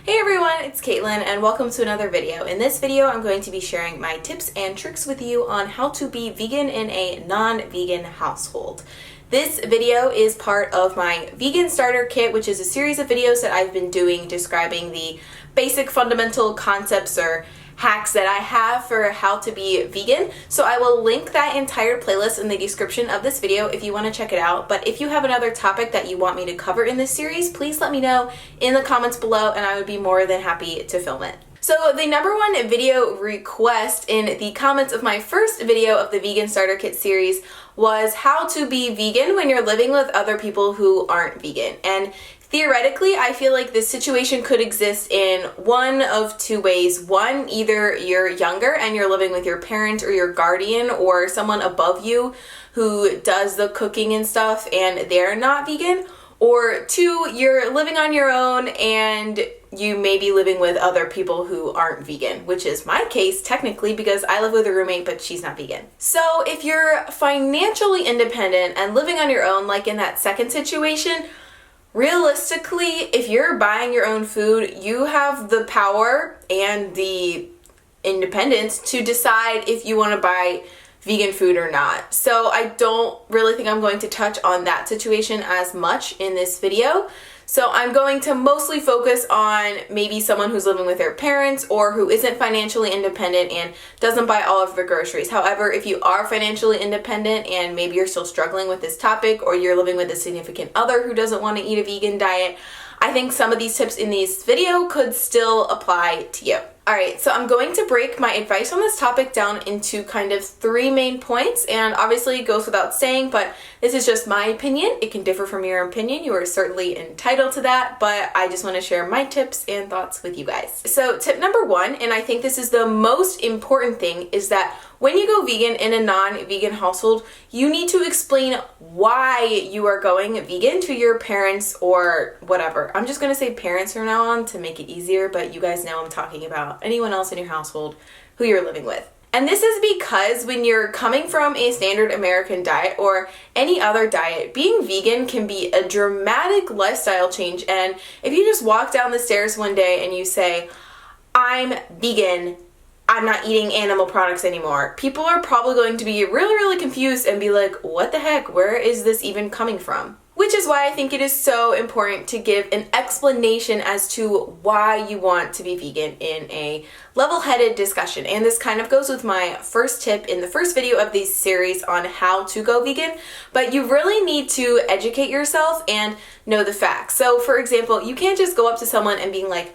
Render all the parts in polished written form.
Hey everyone, it's Caitlin and welcome to another video. In this video, I'm going to be sharing my tips and tricks with you on how to be vegan in a non-vegan household. This video is part of my Vegan Starter Kit, which is a series of videos that I've been doing describing the basic fundamental concepts or hacks that I have for how to be vegan. So I will link that entire playlist in the description of this video if you want to check it out. But if you have another topic that you want me to cover in this series, please let me know in the comments below and I would be more than happy to film it. So the number one video request in the comments of my first video of the Vegan Starter Kit series was how to be vegan when you're living with other people who aren't vegan. And theoretically, I feel like this situation could exist in one of two ways. One, either you're younger and you're living with your parent or your guardian or someone above you who does the cooking and stuff and they're not vegan. Or two, you're living on your own and you may be living with other people who aren't vegan, which is my case technically because I live with a roommate but she's not vegan. So if you're financially independent and living on your own, like in that second situation, realistically, if you're buying your own food, you have the power and the independence to decide if you want to buy vegan food or not. So I don't really think I'm going to touch on that situation as much in this video. So I'm going to mostly focus on maybe someone who's living with their parents or who isn't financially independent and doesn't buy all of the groceries. However, if you are financially independent and maybe you're still struggling with this topic or you're living with a significant other who doesn't want to eat a vegan diet, I think some of these tips in this video could still apply to you. Alright, so I'm going to break my advice on this topic down into kind of three main points, and obviously it goes without saying, but this is just my opinion. It can differ from your opinion. You are certainly entitled to that, but I just want to share my tips and thoughts with you guys. So tip number one, and I think this is the most important thing, is that when you go vegan in a non-vegan household, you need to explain why you are going vegan to your parents or whatever. I'm just going to say parents from now on to make it easier, but you guys know I'm talking about anyone else in your household who you're living with. And this is because when you're coming from a standard American diet or any other diet, being vegan can be a dramatic lifestyle change. And if you just walk down the stairs one day and you say, "I'm vegan, I'm not eating animal products anymore," people are probably going to be really confused and be like, what the heck, where is this even coming from? Which is why I think it is so important to give an explanation as to why you want to be vegan in a level-headed discussion. And this kind of goes with my first tip in the first video of this series on how to go vegan, but you really need to educate yourself and know the facts. So for example, you can't just go up to someone and being like,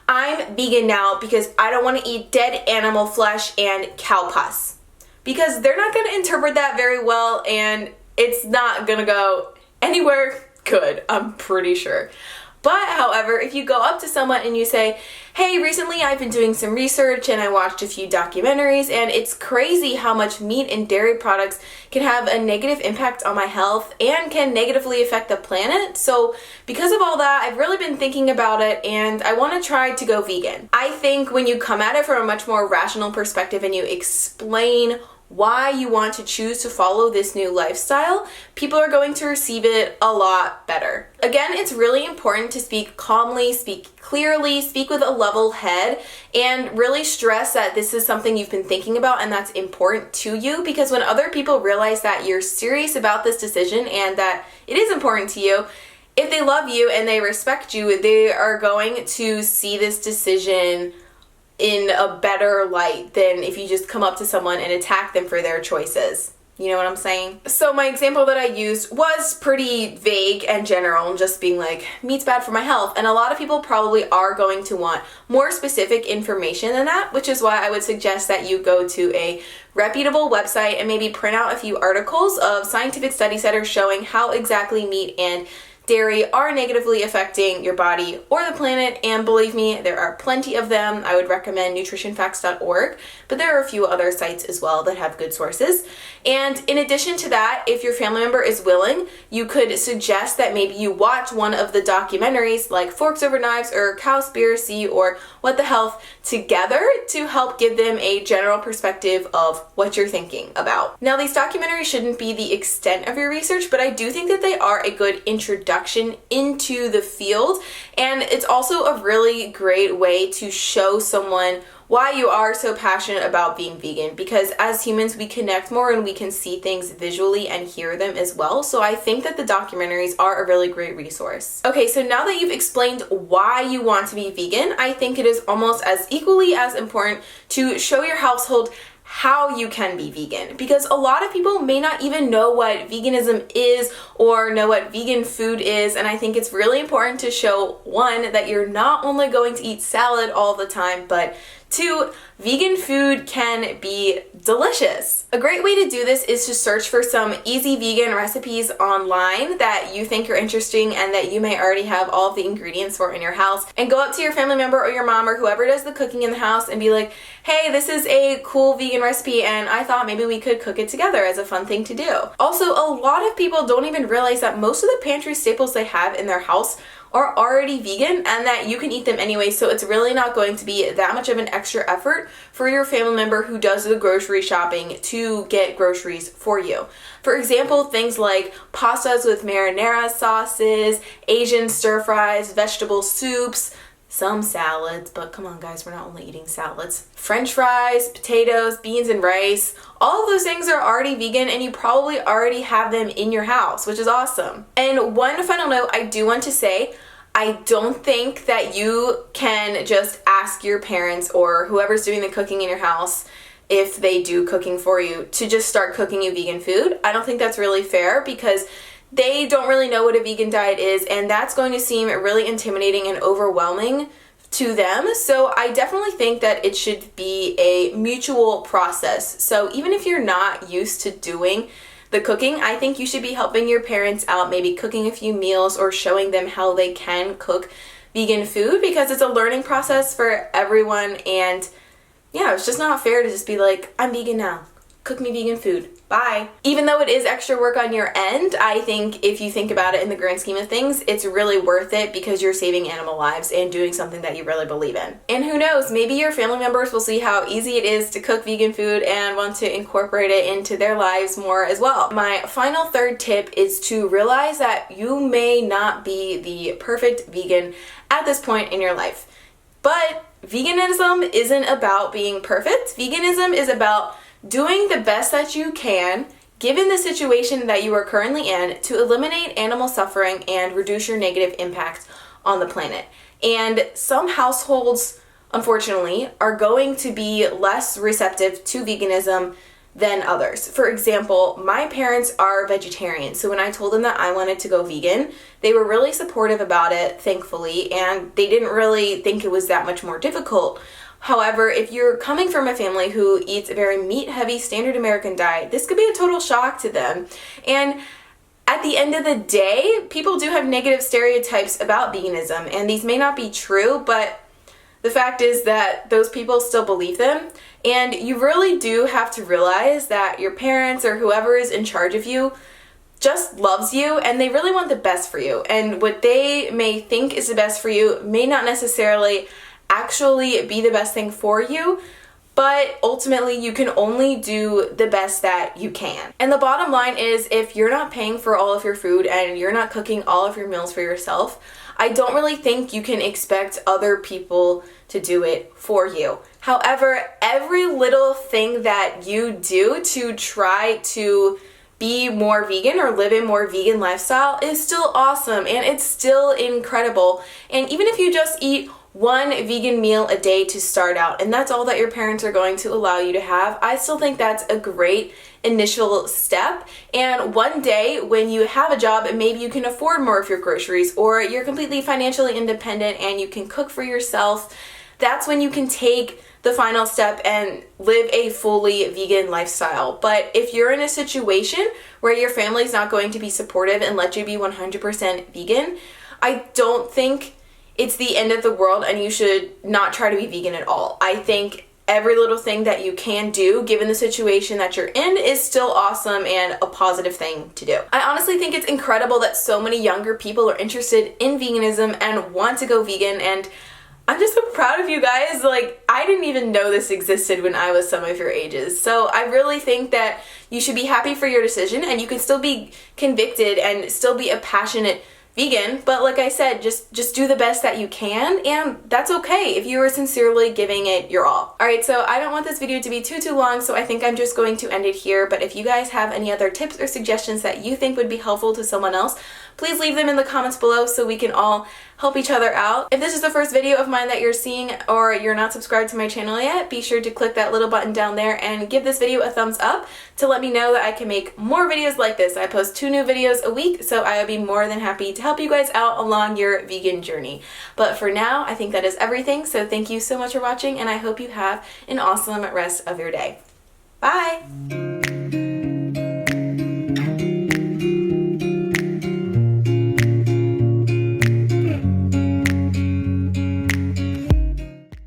"I'm vegan now because I don't want to eat dead animal flesh and cow pus," because they're not going to interpret that very well and it's not going to go anywhere good, I'm pretty sure. But however, if you go up to someone and you say, "Hey, recently I've been doing some research and I watched a few documentaries and it's crazy how much meat and dairy products can have a negative impact on my health and can negatively affect the planet. So because of all that, I've really been thinking about it and I want to try to go vegan." I think when you come at it from a much more rational perspective and you explain why you want to choose to follow this new lifestyle, people are going to receive it a lot better. Again, it's really important to speak calmly, speak clearly, speak with a level head, and really stress that this is something you've been thinking about and that's important to you, because when other people realize that you're serious about this decision and that it is important to you, if they love you and they respect you, they are going to see this decision in a better light than if you just come up to someone and attack them for their choices. You know what I'm saying? So my example that I used was pretty vague and general, just being like, meat's bad for my health. And a lot of people probably are going to want more specific information than that, which is why I would suggest that you go to a reputable website and maybe print out a few articles of scientific studies that are showing how exactly meat and dairy are negatively affecting your body or the planet, and believe me, there are plenty of them. I would recommend nutritionfacts.org, but there are a few other sites as well that have good sources. And in addition to that, if your family member is willing, you could suggest that maybe you watch one of the documentaries like Forks Over Knives or Cowspiracy or What the Health together to help give them a general perspective of what you're thinking about. Now, these documentaries shouldn't be the extent of your research, but I do think that they are a good introduction introduction into the field, and it's also a really great way to show someone why you are so passionate about being vegan, because as humans we connect more and we can see things visually and hear them as well. So I think that the documentaries are a really great resource. Okay, so now that you've explained why you want to be vegan, I think it is almost as equally as important to show your household how you can be vegan, because a lot of people may not even know what veganism is or know what vegan food is, and I think it's really important to show, one, that you're not only going to eat salad all the time, but two, vegan food can be delicious. A great way to do this is to search for some easy vegan recipes online that you think are interesting and that you may already have all of the ingredients for in your house, and go up to your family member or your mom or whoever does the cooking in the house and be like, hey, this is a cool vegan recipe and I thought maybe we could cook it together as a fun thing to do. Also, a lot of people don't even realize that most of the pantry staples they have in their house are already vegan and that you can eat them anyway, so it's really not going to be that much of an extra effort for your family member who does the grocery shopping to get groceries for you. For example, things like pastas with marinara sauces, Asian stir fries, vegetable soups, some salads, but come on guys, we're not only eating salads. French fries, potatoes, beans and rice, all of those things are already vegan and you probably already have them in your house, which is awesome. And one final note I do want to say, I don't think that you can just ask your parents or whoever's doing the cooking in your house, if they do cooking for you, to just start cooking you vegan food. I don't think that's really fair, because they don't really know what a vegan diet is, and that's going to seem really intimidating and overwhelming to them. So I definitely think that it should be a mutual process. So even if you're not used to doing the cooking, I think you should be helping your parents out, maybe cooking a few meals or showing them how they can cook vegan food, because it's a learning process for everyone. And yeah, it's just not fair to just be like, I'm vegan now, cook me vegan food, bye. Even though it is extra work on your end, I think if you think about it in the grand scheme of things, it's really worth it, because you're saving animal lives and doing something that you really believe in. And who knows, maybe your family members will see how easy it is to cook vegan food and want to incorporate it into their lives more as well. My final third tip is to realize that you may not be the perfect vegan at this point in your life. But veganism isn't about being perfect. Veganism is about doing the best that you can, given the situation that you are currently in, to eliminate animal suffering and reduce your negative impact on the planet. And some households, unfortunately, are going to be less receptive to veganism than others. For example, my parents are vegetarian, so when I told them that I wanted to go vegan, they were really supportive about it, thankfully, and they didn't really think it was that much more difficult. However, if you're coming from a family who eats a very meat-heavy standard American diet, this could be a total shock to them. And at the end of the day, people do have negative stereotypes about veganism, and these may not be true, but the fact is that those people still believe them. And you really do have to realize that your parents or whoever is in charge of you just loves you, and they really want the best for you. And what they may think is the best for you may not necessarily actually be the best thing for you, but ultimately you can only do the best that you can. And the bottom line is, if you're not paying for all of your food and you're not cooking all of your meals for yourself, I don't really think you can expect other people to do it for you. However, every little thing that you do to try to be more vegan or live a more vegan lifestyle is still awesome, and it's still incredible. And even if you just eat one vegan meal a day to start out, and that's all that your parents are going to allow you to have, I still think that's a great initial step. And one day when you have a job and maybe you can afford more of your groceries, or you're completely financially independent and you can cook for yourself, that's when you can take the final step and live a fully vegan lifestyle. But if you're in a situation where your family's not going to be supportive and let you be 100% vegan, I don't think it's the end of the world and you should not try to be vegan at all. I think every little thing that you can do, given the situation that you're in, is still awesome and a positive thing to do. I honestly think it's incredible that so many younger people are interested in veganism and want to go vegan, and I'm just so proud of you guys. Like, I didn't even know this existed when I was some of your ages. So I really think that you should be happy for your decision, and you can still be convicted and still be a passionate vegan, but like I said, just do the best that you can, and that's okay if you are sincerely giving it your all. Alright, so I don't want this video to be too long, so I think I'm just going to end it here, but if you guys have any other tips or suggestions that you think would be helpful to someone else, please leave them in the comments below so we can all help each other out. If this is the first video of mine that you're seeing or you're not subscribed to my channel yet, be sure to click that little button down there and give this video a thumbs up to let me know that I can make more videos like this. I post 2 new videos a week, so I would be more than happy to help you guys out along your vegan journey. But for now, I think that is everything, so thank you so much for watching, and I hope you have an awesome rest of your day. Bye!